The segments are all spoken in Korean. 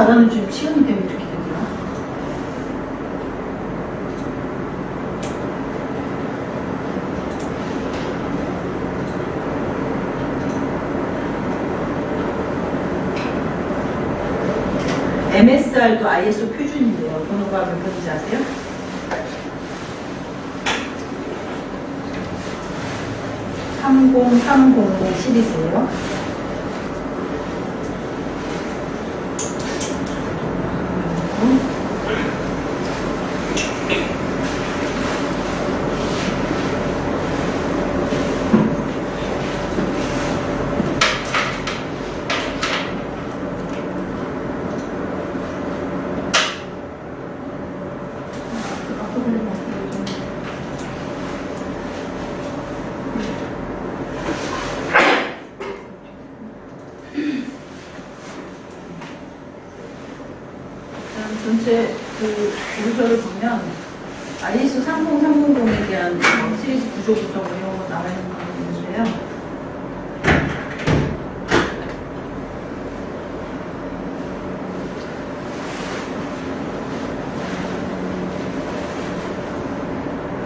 잘하는 중 시간이 때문에 이렇게 되더라. MSR도 ISO 표준인데요. 번호가 몇 번인지 아세요? 30300 시리즈예요. 전체 그 문서를 보면 ISO 30300에 대한 시리즈 구조 구성 이런 거 나와 있는 거 있는데요.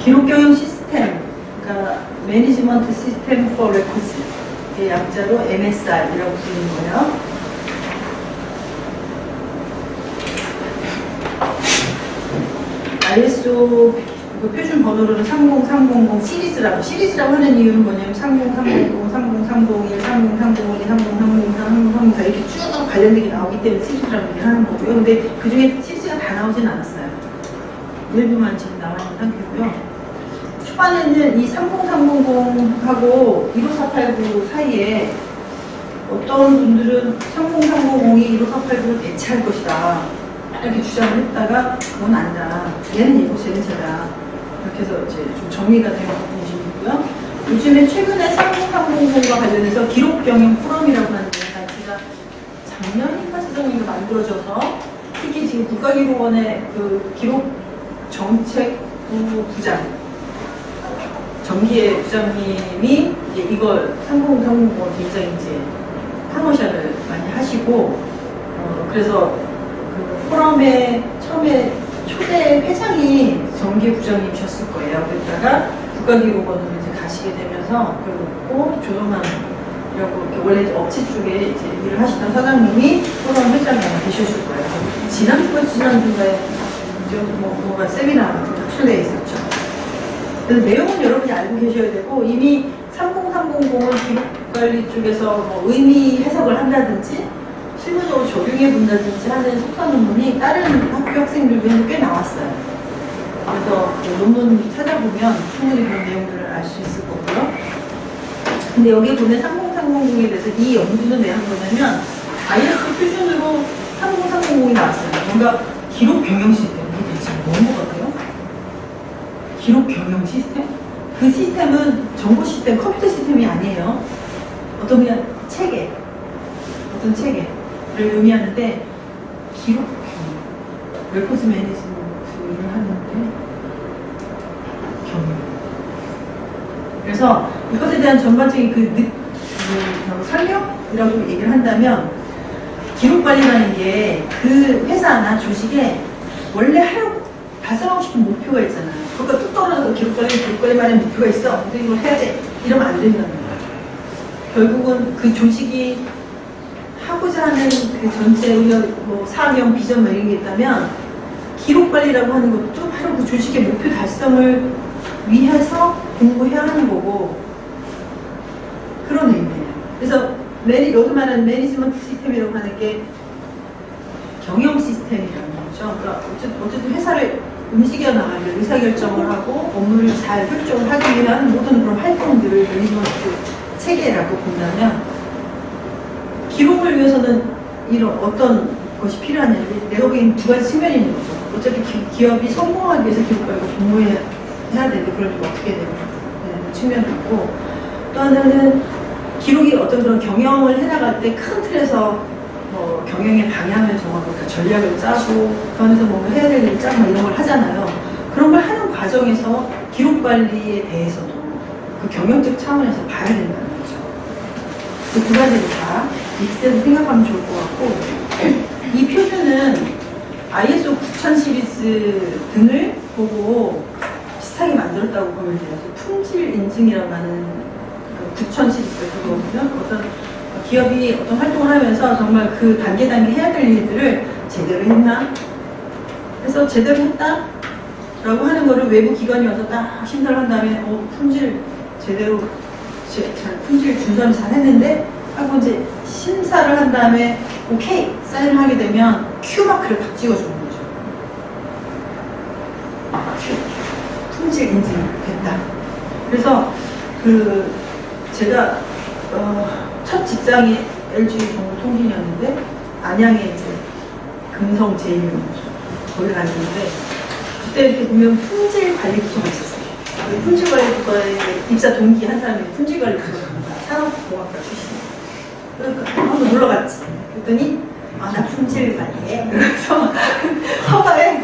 기록 경영 시스템, 그러니까 매니지먼트 시스템 for records의 약자로 MSR이라고 부르는 거예요. ISO 그 표준 번호로는 30300 시리즈라고 하는 이유는 뭐냐면 30300, 30301, 30302, 30303, 30304 이렇게 쭉 관련된 게 나오기 때문에 시리즈라고 얘기를 하는 거고요. 근데 그 중에 시리즈가 다 나오진 않았어요. 일부만 지금 나와 있는 상태고요. 초반에는 이 30300하고 15489 사이에 어떤 분들은 30300이 15489를 대체할 것이다 이렇게 주장을 했다가 그건 아니다. 얘는 얘고 쟤는 쟤다. 이렇게 해서 이제 좀 정리가 된 부분이고요. 요즘에 최근에 30300과 관련해서 기록 경영 포럼이라고 하는 단체가 작년인가 재작년인가 만들어져서 특히 지금 국가기록원의 그 기록 정책부 부장 정기의 부장님이 이제 이걸 30300 굉장히 이제 프로모션을 많이 하시고 그래서 그 포럼에 처음에 초대 회장이 정기 부장님이셨을 거예요. 그러다가 국가기록원으로 이제 가시게 되면서 그리고 조동환이라고 이렇게 원래 이제 업체 쪽에 이제 일을 하시던 사장님이 포럼 회장이 아마 되셨을 거예요. 지난주에 뭐가 세미나 같은 거 초대해 있었죠. 그래서 내용은 여러분이 알고 계셔야 되고 이미 30300을 기록관리 쪽에서 뭐 의미 해석을 한다든지 실무적으로 적용해 본다든지 하는 석사 논문이 다른 학교 학생들도 꽤 나왔어요. 그래서 그 논문 찾아보면 충분히 그런 내용들을 알 수 있을 거고요. 근데 여기 보면 30300에 대해서 이 연구는 왜 한 거냐면 ISO 표준으로 30300이 나왔어요. 뭔가 기록 경영 시스템. 이게 대체 뭔 것 같아요? 기록 경영 시스템? 그 시스템은 정보 시스템, 컴퓨터 시스템이 아니에요. 어떤 그냥 체계, 어떤 체계를 의미하는데 기록 경영, 레코드 매니지먼트를 하는데 경영. 그래서 이것에 대한 전반적인 그 설명이라고 얘기를 한다면 기록 관리라는 게 그 회사나 조직에 원래 하려고 달성하고 싶은 목표가 있잖아요. 그러니까 뚝 떨어져서 기록 관리만의 목표가 있어. 근데 이걸 해야지. 이러면 안 된다는 거예요. 결국은 그 조직이 하고자 하는 그 전체 뭐 사명, 비전 뭐 이런 게 있다면 기록 관리라고 하는 것도 바로 그 조직의 목표 달성을 위해서 공부해야 하는 거고 그런 의미예요. 그래서 여기 말하는 매니지먼트 시스템이라고 하는 게 경영 시스템이라는 거죠. 그러니까 어쨌든 회사를 움직여 나가려 의사결정을 하고 업무를 잘 효율적으로 하기 위한 모든 그런 활동들을 매니지먼트 체계라고 본다면 기록을 위해서는 이런 어떤 것이 필요하냐면 내가 보기엔 두 가지 측면이 있는 거죠. 어차피 기업이 성공하기 위해서 기록관리가 공부해야 되는데 그걸 좀 어떻게 되는 측면이 있고 또 하나는 기록이 어떤 그런 경영을 해나갈 때 큰 틀에서 뭐 경영의 방향을 정하고 그러니까 전략을 짜고 그 안에서 뭔가 해야 될 일을 짜고 이런 걸 하잖아요. 그런 걸 하는 과정에서 기록 관리에 대해서도 그 경영적 차원에서 봐야 된다는 거죠. 그 두 가지를 다 믹스해서 생각하면 좋을 것 같고 이 표준은 푸시는 ISO 9000 시리즈 등을 보고 비슷하게 만들었다고 보면 돼요. 품질 인증이라고 하는 9000 시리즈가 그거거든요. 어떤 기업이 어떤 활동을 하면서 정말 그 단계 해야 될 일들을 제대로 했나? 그래서 제대로 했다? 라고 하는 거를 외부 기관이 와서 딱 심사를 한 다음에 품질 제대로 품질 준수를 잘 했는데 하고 이제 심사를 한 다음에 오케이 사인을 하게 되면 Q 마크를 딱 찍어주는 거죠. Q 품질 인증 됐다. 그래서 제가 첫 직장이 LG 정보통신이었는데 안양에 이제 금성 제일이었죠. 거기 갔는데 그때 이렇게 보면 품질관리부서가 있었어요. 품질관리부서에 입사 동기 한 사람이 품질관리부서가 갑니다. 산업공학과 출신. 그러니까 한번 놀러 갔지. 그랬더니 나 품질관리해. 그래서 서가에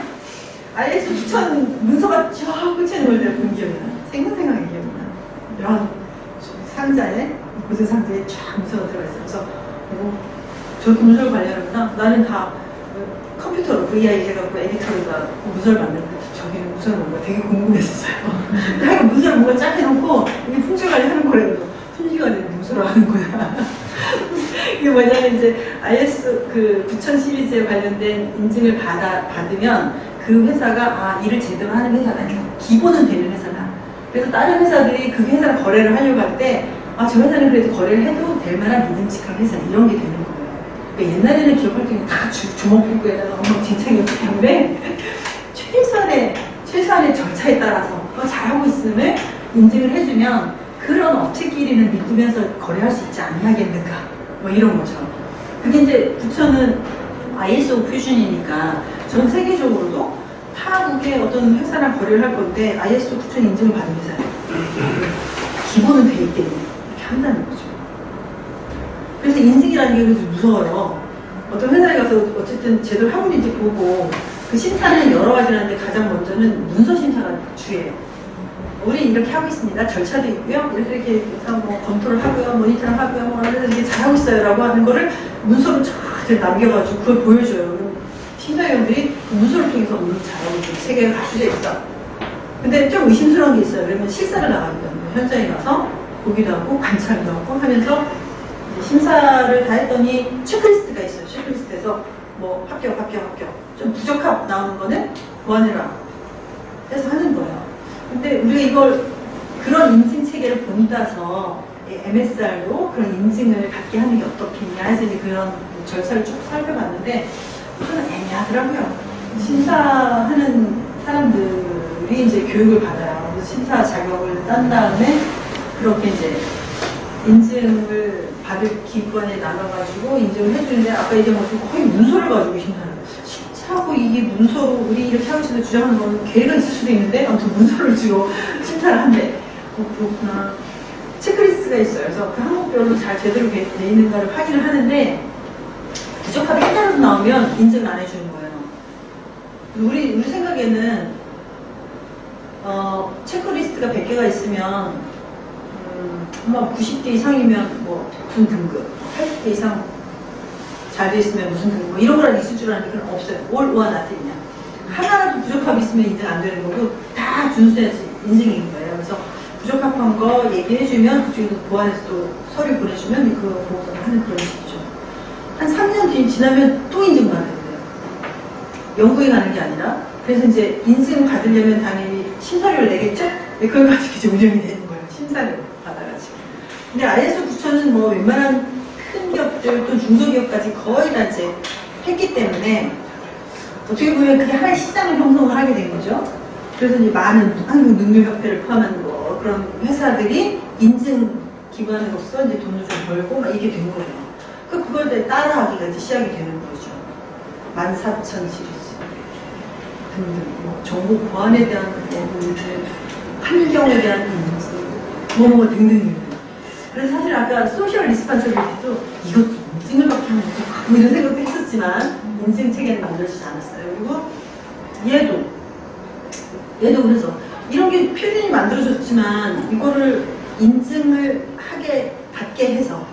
IS 9000 문서가 쫙 꽂혀있는 걸 내가 본 기억이 나. 생생하게 기억이 나. 이런 상자에 고생 상자에 쫙 문서가 들어있어요. 그래서 저렇게 문서를 관리하는구나. 나는 다 컴퓨터로 VI 해갖고 에디터로다 문서를 만드는데 저기는 문서를 뭔가 되게 궁금했었어요. 하여간 문서를 뭔가 쫙 해놓고 이게 품질관리 하는 거래요. 품질관리는 문서로 하는구나. 이게 뭐냐면 이제 IS 9000 시리즈에 관련된 인증을 받으면 그 회사가 일을 제대로 하는 회사다. 기본은 되는 회사다. 그래서 다른 회사들이 그 회사랑 거래를 하려고 할 때 저 회사는 그래도 거래를 해도 될 만한 믿음직한 회사 이런 게 되는 거예요. 그러니까 옛날에는 기업할 때는 다 주먹구구에다가 엉망진창이었기 때문에 최소한의 절차에 따라서 잘하고 있음을 인증을 해주면 그런 업체끼리는 믿으면서 거래할 수 있지 않냐겠는가 뭐 이런 거죠. 그게 이제 9000은 ISO 표준이니까 전 세계적으로도 타국의 어떤 회사랑 거래를 할 건데 ISO 9000 인증을 받은 회사예요. 기본은 돼 있기 때문에 이렇게 한다는 거죠. 그래서 인증이라는 게 그래서 무서워요. 어떤 회사에 가서 어쨌든 제대로 하고 있는지 보고 그 심사는 여러 가지라는데 가장 먼저는 문서 심사가 주예요. 우리 이렇게 하고 있습니다. 절차도 있고요. 이렇게 해서 뭐 검토를 하고요. 모니터를 하고요. 뭐 이렇게 잘하고 있어요. 라고 하는 거를 문서로 쫙 남겨가지고 그걸 보여줘요. 심사위원들이 그 문서를 통해서 잘하고 있어. 세계가 갖춰져 있어. 근데 좀 의심스러운 게 있어요. 그러면 실사를 나가거든요. 현장에 가서 보기도 하고 관찰도 하고 하면서 심사를 다 했더니 체크리스트가 있어요. 체크리스트에서 뭐 합격. 좀 부적합 나오는 거는 보완해라. 해서 하는 거예요. 근데 우리가 이걸 그런 인증 체계를 본따서 MSR도 그런 인증을 받게 하는 게 어떻겠냐 해서 이제 그런 절차를 쭉 살펴봤는데 저는 애매하더라고요. 심사하는 사람들이 이제 교육을 받아요. 그래서 심사 자격을 딴 다음에 그렇게 이제 인증을 받을 기관에 나가가지고 인증을 해주는데 아까 얘기한 거의 문서를 가지고 심사를 하고 이게 문서로 우리 이렇게 하고 있어도 주장하는 거는 계획가 있을 수도 있는데 아무튼 문서를 주고 심사를 한대. 그렇구나. 체크리스트가 있어요. 그래서 그 항목별로 잘 제대로 돼 있는가를 확인을 하는데 부적합이 하나라도 나오면 인증을 안 해주는 거예요. 우리 생각에는 체크리스트가 100개가 있으면 아마 90개 이상이면 뭐 무슨 등급, 80개 이상 잘 돼 있으면 무슨 등급 뭐 이런 거라도 있을 줄 알았는데 그건 없어요. all or nothing이냐. 하나라도 부적합이 있으면 인증 안 되는 거고 다 준수해야지 인증인 거예요. 그래서 부적합한 거 얘기해주면 그쪽에서 보완해서 또 서류 보내주면 그거 보고서 하는 그런 식이죠. 한 3년 뒤 지나면 또 인증받아야 돼요. 영국에 가는 게 아니라. 그래서 이제 인증 받으려면 당연히 심사료를 내겠죠? 그걸 가지고 이제 운영이 되는 거예요. 심사료 받아가지고. 근데 ISO 9000은 뭐 웬만한 큰 기업들 또 중소기업까지 거의 다 이제 했기 때문에 어떻게 보면 그게 하나의 시장을 형성을 하게 된 거죠. 그래서 이제 많은 한국능력협회를 포함한 뭐 그런 회사들이 인증 기관으로서 이제 돈을 좀 벌고 막 이게 된 거예요. 그걸 따라하기가 이제 시작이 되는 거죠. 14000 시리즈 등등, 뭐 정보 보안에 대한 문제, 환경에 대한 문제, 뭐 등등. 그래서 사실 아까 소셜 리스판서빌리티도 이것도 인증을 받게 하면 어떡하고 이런 생각도 했었지만 인증 체계는 만들어지지 않았어요. 그리고 얘도 그래서 이런 게 표준이 만들어졌지만 이거를 인증을 받게 해서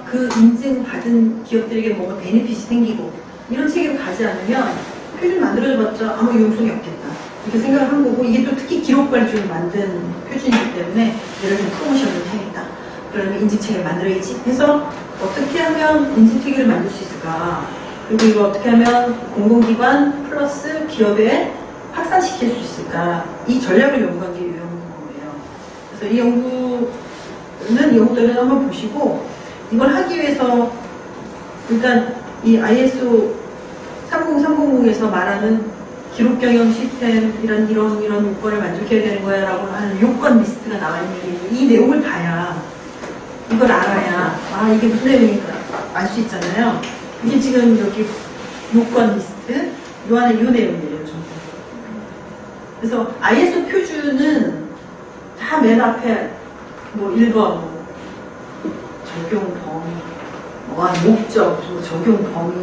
그 인증 받은 기업들에게 뭔가 베네핏이 생기고 이런 체계로 가지 않으면 표준 만들어봤자 아무 유용성이 없겠다. 이렇게 생각을 한 거고, 이게 또 특히 기록관리 쪽에 만든 표준이기 때문에 얘를 좀 프로모션을 해야겠다. 그러면 인증체계를 만들어야지 해서 어떻게 하면 인증체계를 만들 수 있을까? 그리고 이거 어떻게 하면 공공기관 플러스 기업에 확산시킬 수 있을까? 이 전략을 연구한 게 이 연구예요. 그래서 이 연구들을 한번 보시고, 이걸 하기 위해서 일단 이 ISO 30300에서 말하는 기록 경영 시스템 이런 요건을 만족해야 되는 거야 라고 하는 요건 리스트가 나와 있는 게, 이 내용을 봐야, 이걸 알아야 이게 무슨 내용인가 알 수 있잖아요. 이게 지금 여기 요건 리스트, 요 안에 요 내용이에요 전부. 그래서 ISO 표준은 다 맨 앞에 뭐 1번 적용 범위, 목적, 적용 범위,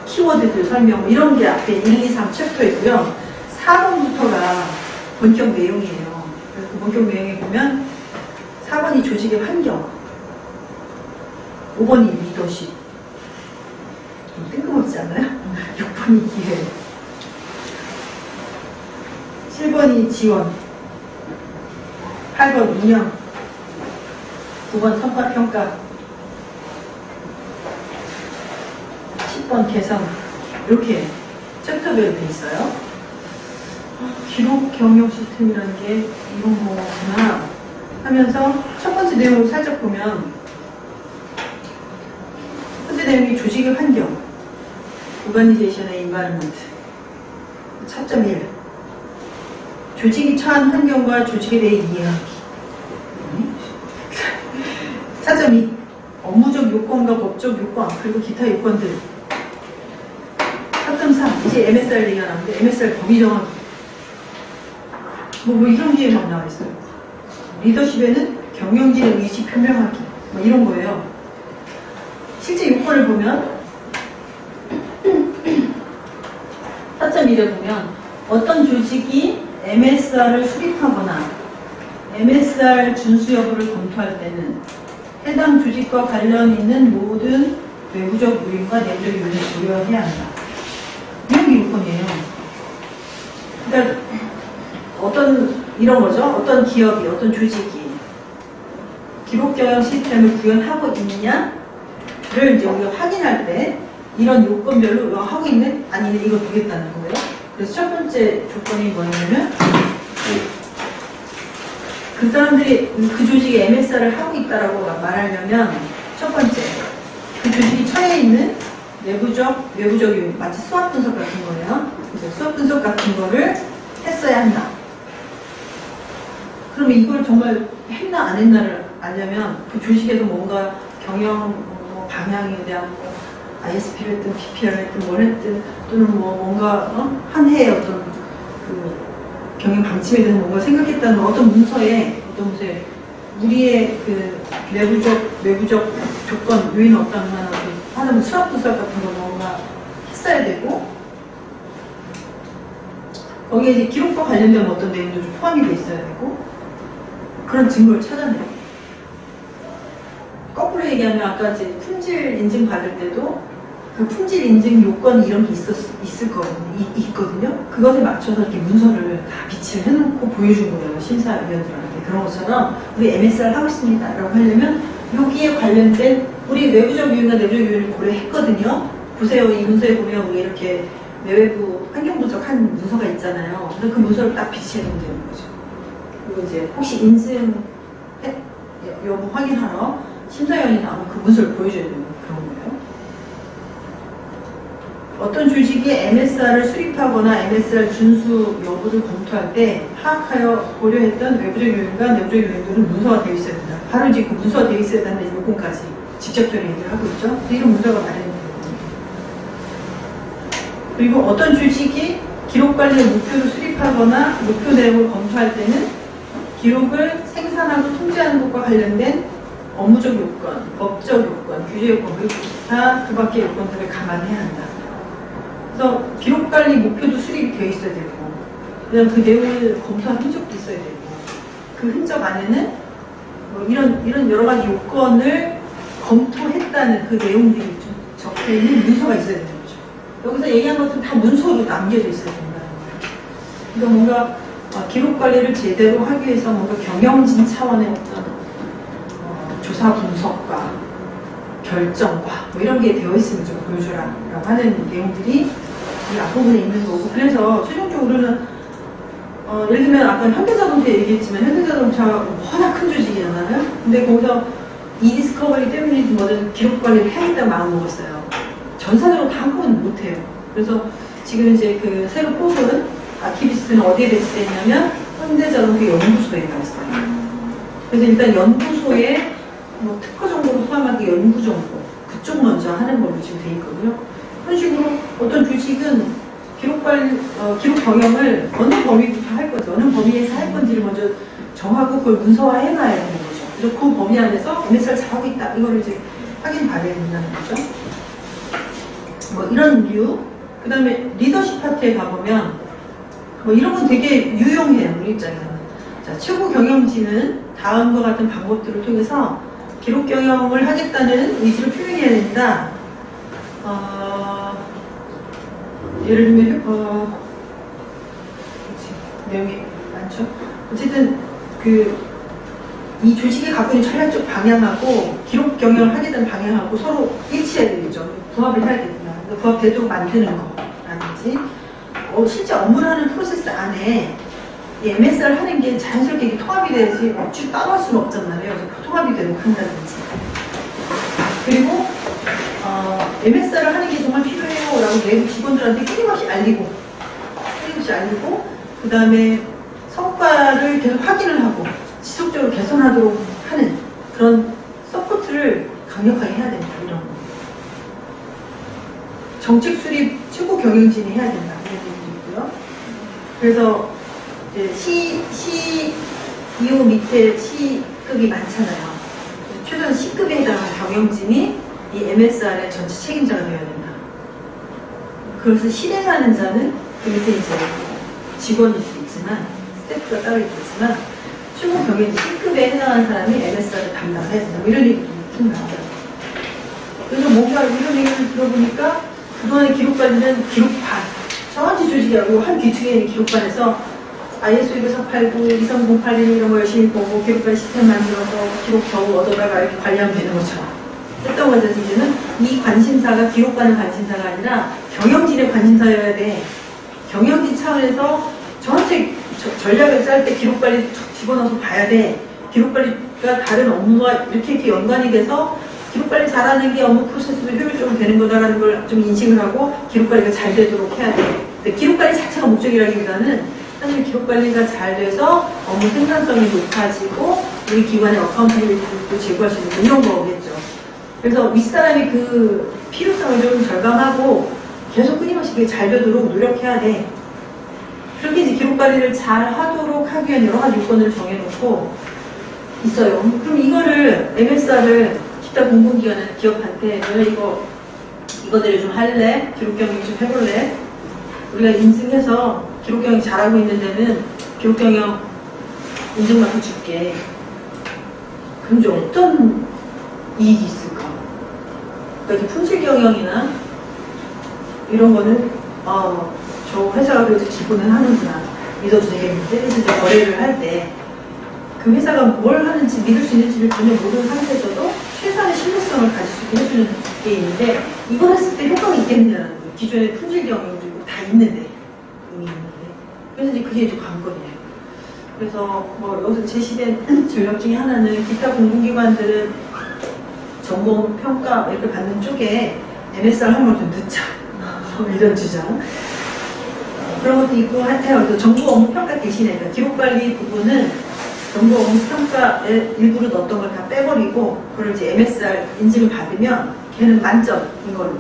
키워드들 설명, 이런 게 앞에 1, 2, 3 챕터이고요. 4번부터가 본격 내용이에요. 그래서 그 본격 내용에 보면 4번이 조직의 환경, 5번이 리더십, 뜬금없지 않아요? 6번이 기회, 7번이 지원, 8번 운영, 9번 성과평가, 10번 개선, 이렇게 챕터별로 돼 있어요. 기록 경영 시스템이라는 게 이런 거구나 하면서 첫 번째 내용을 살짝 보면, 첫째 내용이 조직의 환경, 오가니제이션의 인바이러먼트, 4.1 조직이 처한 환경과 조직에 대해 이해하기, 4.2 업무적 요건과 법적 요건 그리고 기타 요건들, 4.3 이제 MSR 얘기가 나오는데 MSR 범위 정하기, 뭐 이런 게 막 나와 있어요. 리더십에는 경영진의 의지 표명하기, 뭐 이런 거예요. 실제 요건을 보면 4.1에 보면 어떤 조직이 MSR을 수립하거나 MSR 준수 여부를 검토할 때는 해당 조직과 관련 있는 모든 외부적 요인과 내부적 요인을 고려해야 한다. 이런 게 요건이에요. 그러니까 이런 거죠. 어떤 기업이, 어떤 조직이 기록 경영 시스템을 구현하고 있느냐를 이제 우리가 확인할 때 이런 요건별로 하고 있는, 아니면 이거 보겠다는 거예요. 그래서 첫 번째 조건이 뭐냐면, 그 사람들이 그 조직이 MSR을 하고 있다라고 말하려면, 첫 번째, 그 조직이 처해 있는 내부적, 외부적 요인, 마치 수학 분석 같은 거예요. 그래서 수학 분석 같은 거를 했어야 한다. 그러면 이걸 정말 했나 안 했나를 알려면 그 조직에서 뭔가 경영 방향에 대한 ISP를 했든 PPR을 했든 뭘 했든, 또는 뭔가 한 해의 어떤 그 경영 방침에 대해서 뭔가 생각했다는 어떤 문서에 우리의 그 내부적 조건, 요인은 어떤가 하는 수학 분석 같은 거 뭔가 했어야 되고, 거기에 이제 기록과 관련된 어떤 내용도 좀 포함이 돼 있어야 되고, 그런 증거를 찾아내요. 거꾸로 얘기하면 아까 이제 품질 인증 받을 때도 그 품질 인증 요건이 이런 게 있거든요. 그것에 맞춰서 이렇게 문서를 다 비치를 해놓고 보여준 거예요. 심사위원들한테. 그런 것처럼 우리 MSR 하고 있습니다 라고 하려면 여기에 관련된 우리 외부적 요인과 내부적 요인을 고려했거든요. 보세요. 이 문서에 보면 우리 이렇게 내외부 환경 분석한 문서가 있잖아요. 그래서 그 문서를 딱 비치해놓으면 되는 거죠. 그리고 이제 혹시 인증 여부 확인하러 심사위원이 나오면 그 문서를 보여줘야 되는 그런 거예요. 어떤 조직이 MSR을 수립하거나 MSR 준수 여부를 검토할 때 파악하여 고려했던 외부적 요인과 내부적 요인들은 문서가 되어 있어야 된다. 바로 이제 그 문서가 되어 있어야 된다는 요건까지 직접적으로 얘기를 하고 있죠. 이런 문서가 마련이 되거든요. 그리고 어떤 조직이 기록관리의 목표를 수립하거나 목표 내용을 검토할 때는 기록을 생산하고 통제하는 것과 관련된 업무적 요건, 법적 요건, 규제 요건, 그리고 기타 그 밖의 요건들을 감안해야 한다. 그래서 기록관리 목표도 수립이 되어 있어야 되고, 그다음 그 내용을 검토한 흔적도 있어야 되고, 그 흔적 안에는 뭐 이런 여러 가지 요건을 검토했다는 그 내용들이 좀 적혀 있는 문서가 있어야 되는 거죠. 여기서 얘기한 것들은 다 문서로 남겨져 있어야 된다는 거예요. 그러니까 뭔가 기록 관리를 제대로 하기 위해서 뭔가 경영진 차원의 어떤 조사 분석과 결정과 뭐 이런 게 되어 있으면 좀 보여줘라라고 하는 내용들이 이 앞부분에 있는 거고, 그래서 최종적으로는 예를 들면 아까 현대자동차 얘기했지만 현대자동차가 워낙 큰 조직이잖아요. 근데 거기서 이 디스커버리 때문이든 뭐든 기록 관리를 해야겠다는 마음 먹었어요. 전산으로 다 한꺼번에 못해요. 그래서 지금 이제 그 새로 뽑은 아키비스트는 어디에 배치되냐면 현대자동차 연구소에 가 있어요. 그래서 일단 연구소에 뭐 특허 정보를 포함한 연구 정보 그쪽 먼저 하는 걸로 지금 돼 있거든요. 그런 식으로 어떤 조직은 기록 경영을 어느 범위부터 할 건지, 어느 범위에서 할 건지를 먼저 정하고 그걸 문서화해 놔야 되는 거죠. 그래서 그 범위 안에서 MSR 잘하고 있다, 이거를 이제 확인 받아야 된다는 거죠. 뭐 이런 이유. 그 다음에 리더십 파트에 가보면 뭐 이런 건 되게 유용해요, 우리 입장에서는. 자, 최고 경영진은 다음과 같은 방법들을 통해서 기록 경영을 하겠다는 의지를 표현해야 된다. 예를 들면 내용이 많죠. 어쨌든 이 조직이 갖고 있는 전략적 방향하고 기록 경영을 하겠다는 방향하고 서로 일치해야 되겠죠. 부합을 해야 됩니다. 부합되도록 만드는 거라든지 실제 업무를 하는 프로세스 안에 이 MSR 하는 게 자연스럽게 이게 통합이 돼야지 억지로 따로 할 수는 없단 말이에요. 그래서 통합이 되도록 한다든지. 그리고 MSR을 하는 게 정말 필요해요 라고 내부 직원들한테 끊임없이 알리고 그 다음에 성과를 계속 확인을 하고 지속적으로 개선하도록 하는 그런 서포트를 강력하게 해야 된다, 이런 거. 정책 수립 최고 경영진이 해야 된다, 이런 얘기도 있고요. 그래서 이제 CEO 밑에 C급이 많잖아요. 최소한 C급에 해당하는 경영진이 이 MSR의 전체 책임자가 되어야 된다. 그것을 실행하는 자는 그 밑에 이제 직원일 수 있지만, 스태프가 따로 있겠지만, 최고 경영진 C급에 해당하는 사람이 MSR을 담당해야 된다. 이런 얘기도 좀 나와요. 그래서 뭔가 이런 얘기를 들어보니까 그동안의 기록관리는 기록반, 정확히 조직이라고 한 뒤쪽에 있는 기록반에서 ISO 12489, 23081 이런 거 열심히 보고 기록관리 시스템 만들어서 기록 겨우 얻어다가 이렇게 관리하면 되는 것처럼 했던 거죠. 이제는 이 관심사가 기록관의 관심사가 아니라 경영진의 관심사여야 돼. 경영진 차원에서 정책 전략을 짤 때 기록관리 집어넣어서 봐야 돼. 기록관리가 다른 업무와 이렇게 연관이 돼서 기록관리 잘하는 게 업무 프로세스도 효율적으로 되는 거다라는 걸 좀 인식을 하고 기록관리가 잘 되도록 해야 돼. 근데 기록관리 자체가 목적이라기보다는 사실 기록관리가 잘 돼서 업무 생산성이 높아지고 우리 기관의 어카운터빌리티도 제고할 수 있는 이런 거겠죠. 그래서 윗사람이 그 필요성을 좀 절감하고 계속 끊임없이 그게 잘 되도록 노력해야 돼. 그렇게 이제 기록관리를 잘 하도록 하기 위한 여러 가지 요건을 정해놓고 있어요. 그럼 이거를 MSR을 기타 공공기관이나 기업한테 너네 이거대로 좀 할래? 기록경영 좀 해볼래? 우리가 인증해서 기록경영 잘하고 있는 데는 기록경영 인증마크 줄게. 그럼 이제 어떤 이익이 있을까? 그러니까 품질경영이나 이런 거는 저 회사가 그래도 기본은 하는구나, 믿어도 되겠는데, 그래서 이제 거래를 할 때 그 회사가 뭘 하는지 믿을 수 있는지를 전혀 모르는 상태에서도 최소한의 신뢰성을 가질 수 있게 해주는 게 있는데, 이걸 했을 때 효과가 있겠느냐는 거예요. 기존의 품질 경영도 다 있는데, 의미 있는데. 그래서 이제 그게 좀 관건이에요. 그래서 뭐 여기서 제시된 전략 중에 하나는 기타 공공기관들은 정보 평가 이렇게 받는 쪽에 MSR 한 번 좀 넣자, 이런 주장. 그런 것도 있고 해요. 그래서 정보 업무 평가 대신에, 그러니까 기록관리 부분은 정보 업무 평가에 일부러 넣었던 걸 다 빼버리고 그걸 이제 MSR 인증을 받으면 걔는 만점인 걸로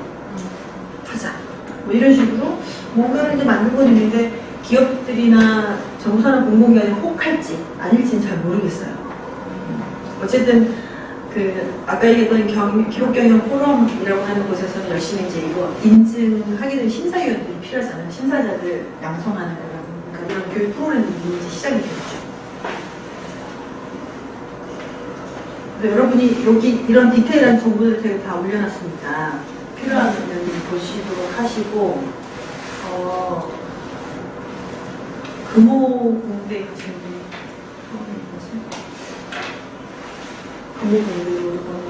하자. 뭐 이런 식으로 뭔가를 이제 만들고 있는데 기업들이나 정부사나 공공기관이 혹할지 아닐지는 잘 모르겠어요. 어쨌든 아까 얘기했던 기록경영 포럼이라고 하는 곳에서는 열심히 이제 이거 인증하게 된 심사위원들이 필요하잖아요. 심사자들 양성하는 거라든가 이런 교육 프로그램이 이제 시작이 됐죠. 여러분이 여기 이런 디테일한 정보들을 제가 다 올려놨습니다. 필요하면 보시도록 하시고, 금호공대 금호공대로 이번에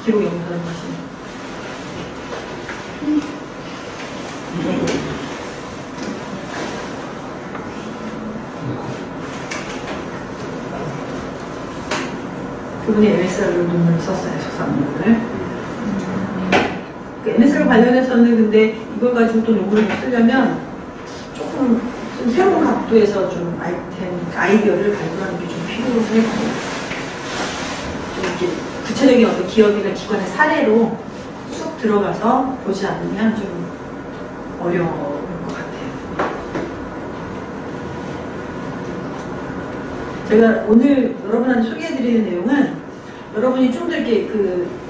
기록 연구하는 것이. 그분이 MSR로 논문을 썼어요, 석사논문을. MSR 관련해서는 근데 이걸 가지고 또 논문을 쓰려면 조금 좀 새로운 각도에서 좀 아이디어를 발굴하는 게 좀 필요해서 좀 이렇게 구체적인 어떤 기업이나 기관의 사례로 쑥 들어가서 보지 않으면 좀 어려울 것 같아요. 제가 오늘 여러분한테 소개해드리는 내용은 여러분이 좀 더 이렇게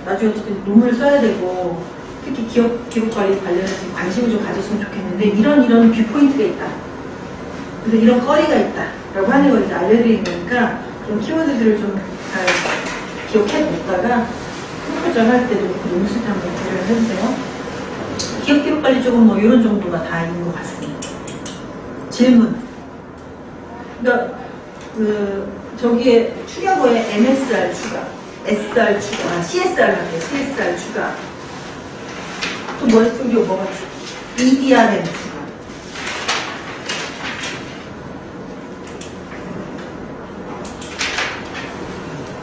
나중에 어쨌든 논문을 써야 되고 특히 기록 관리 관련해서 관심을 좀 가졌으면 좋겠는데 이런 뷰포인트가 있다. 그래서 이런 거리가 있다. 라고 하는 걸 이제 알려드리는 거니까 그런 키워드들을 좀 잘 기억해 놓다가 프로젝트 할 때도 논문 쓸 때 한번 고려를 해주세요. 기록 관리 쪽은 뭐 이런 정도가 다 있는 것 같습니다. 질문. 그러니까 저기에 추가고에 MSR 추가, SR 추가, CSR 할게요. CSR 추가. 또 뭐가 EDRM 추가.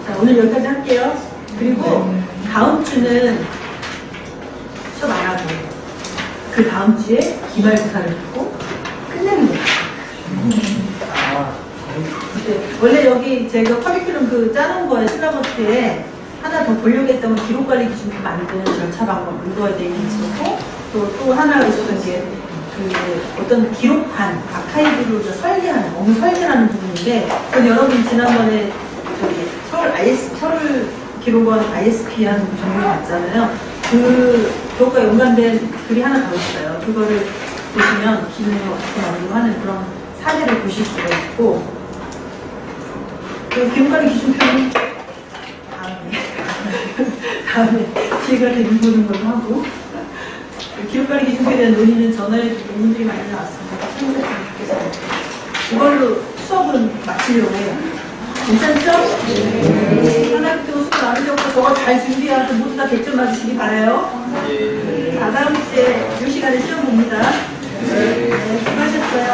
자, 오늘 여기까지 할게요. 그리고 다음 주는 수업 안 하고 그 다음 주에 기말고사를 듣고 끝내는 거예요. 원래 여기 제가 커리큘럼 짜는 거에 슬라버스에 하나 더 보려고 했던 건 기록관리 기준표 만드는 절차 방법 이거에 대해 있었고 또 하나가 있었던 게 어떤 기록판 아카이브를 설계하는 업무 설계라는 부분인데 그건 여러분이 지난번에 서울 기록원 ISP 한 정보 봤잖아요. 그것과 연관된 글이 하나 더 있어요. 그거를 보시면 기능을 어떻게 만들고 하는 그런 사례를 보실 수가 있고 기록관리 기준표는 다음에 제가 읽어보는 걸로 하고 기록관리 기준표에 대한 논의는 전화에 논문들이 많이 나왔습니다. 참고했으면 좋겠어요. 이걸로 수업은 마치려고 해요. 괜찮죠? 네. 하나부터 수업 나누셨고 저거 잘 준비하고 모두 다 100점 맞으시기 바라요. 네. 다음 주에 이 시간에 시험 봅니다. 네. 수고하셨어요.